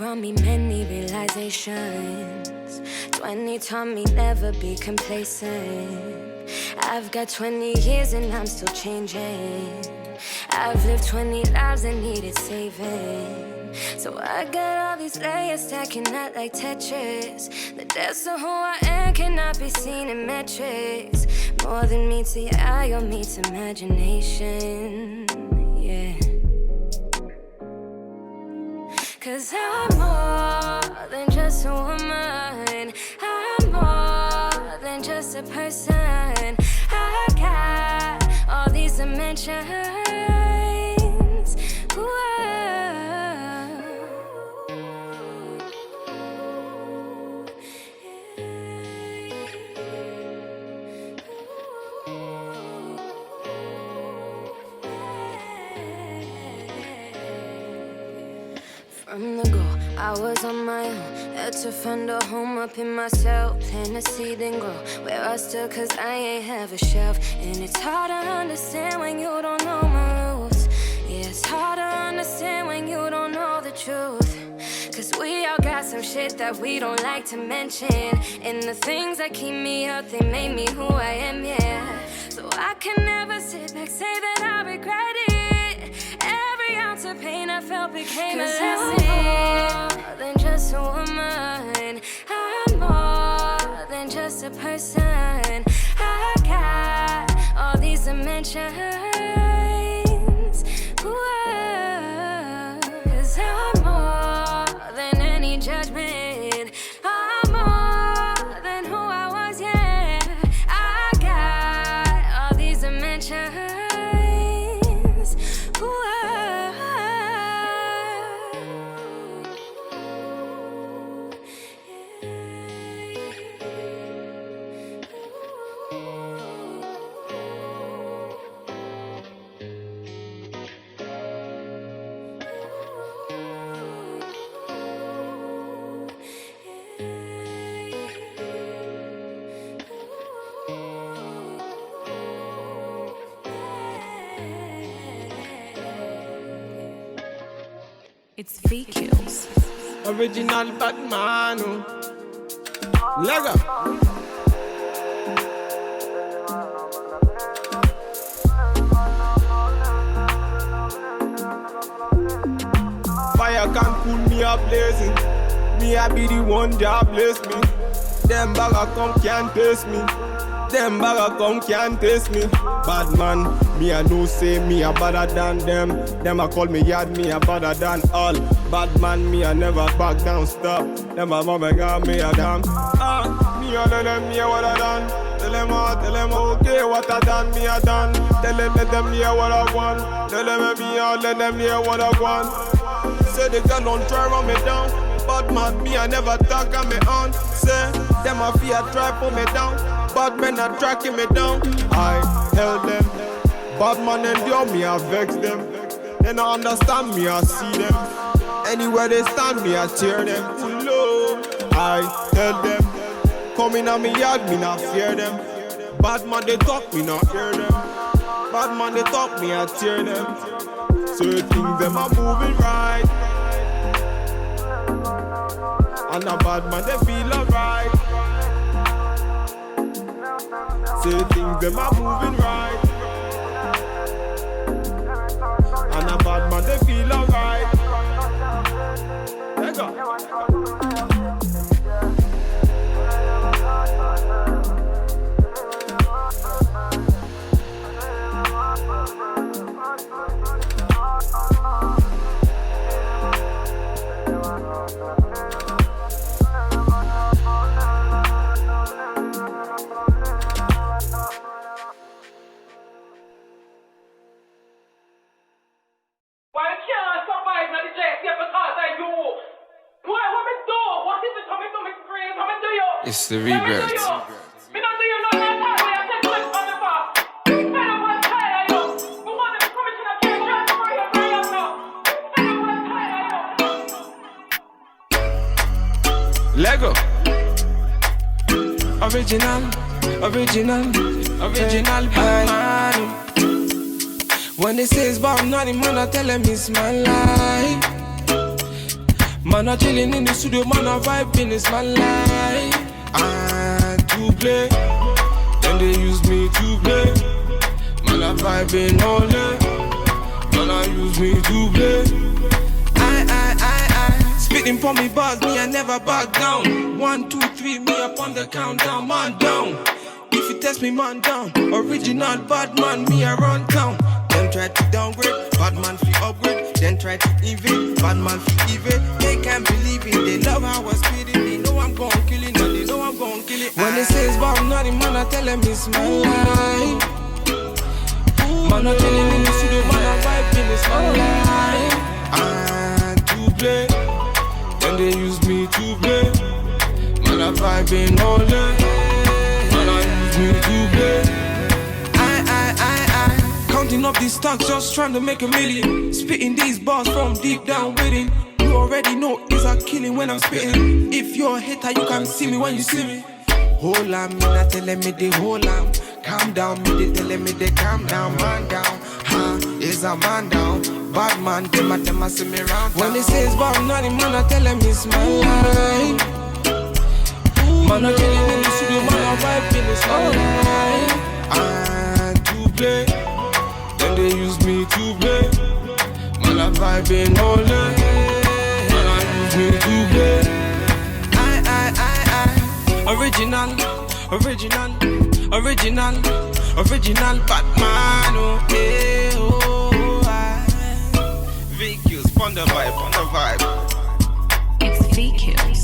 brought me many realizations. 20 taught me never be complacent. I've got 20 years and I'm still changing. I've lived 20 lives and needed saving. So I got all these layers stacking up like Tetris. The depths of who I am cannot be seen in metrics. More than meets the eye or meets imagination. Yeah. Cause I'm more than just a woman. I'm more than just a person. I got all these dimensions. From the go, I was on my own. Had to find a home up in myself. Plant a seed and grow where I stood, cause I ain't have a shelf. And it's hard to understand when you don't know my rules. Yeah, it's hard to understand when you don't know the truth. Cause we all got some shit that we don't like to mention. And the things that keep me up, they made me who I am, yeah. So I can never sit back, say that I regret it. Every ounce of pain I felt became a lesson. More than just a woman. I'm more than just a person. I got all these dimensions. Whoa. Cause I'm more than any judgment. I'm more than who I was, yeah. I got all these dimensions. It's VQs. Original Batman. Lego. Fire can cool me up blazing. Me I be the one that bless me. Them bagger come can't taste me. Them bagger come can't taste me. Bad man, me I know say me a better than them. Them a call me yard, me a better than all. Bad man, me I never back down, stop. Them a mama got me a damn. Me a tell them me a what I done. Tell them okay what I done, me a done. Tell them let them hear what I want. Tell them me a let them hear what I want. Say they can don't try run me down. Bad man, me I never talk on me on. Say them a fear try pull me down. Bad men are tracking me down. I held them. Bad man endure me, I vex them. They don't understand me, I see them. Anywhere they stand me, I cheer them. Low. I held them. Coming on me yard, me not fear them. Bad man they talk, me not hear them. Bad man they talk, me I tear them. So you think them are moving right. And a bad man they feel alright. Say things them are moving right. And a bad man they feel alright. Let go. It's the rebirth. Lego. Original Batman. When they say it's Bob Naughty, man, I tell them it's my life. Man, I chillin' in the studio, man, I vibing, it's my life. And to play, then they use me to play. Man, I vibing all day. Man, I use me to play. I spitting for me bars, me, I never back down. 1, 2, 3, me up on the countdown, man down. If you test me, man down. Original bad man, me I run town. Them try to downgrade, bad man fi upgrade. Then try to invade, bad man fi evade. They can't believe it, they love how I spit it. They know I'm gon' kill it, and they know I'm gon' kill it. When they say it's about nothing, man, I tell them it's my life. Man, I tell them in the studio, man, I vibing, it's my life. And to play, then they use me to play. Man, I vibing all day. Man, I use me to play. Counting up these stocks, just trying to make a million. Spitting these bars from deep down within. You already know it's a killing when I'm spitting. If you're a hater, you can see me when you see me. Hold on, me not telling me they hold on. Calm down, me they telling me they calm down. Man down, is a man down. Bad man, them a see me round. When they say it's about nothing, man, I tell them it's my life. Man, I killing in the studio, man, I vibing, it's my life. And to play, then they use me to play. Man, I vibing all day. Man, I use me to play. Original, original, original, original Batman, oh, yeah, oh, VQ's on the vibe, on the vibe. It's VQs.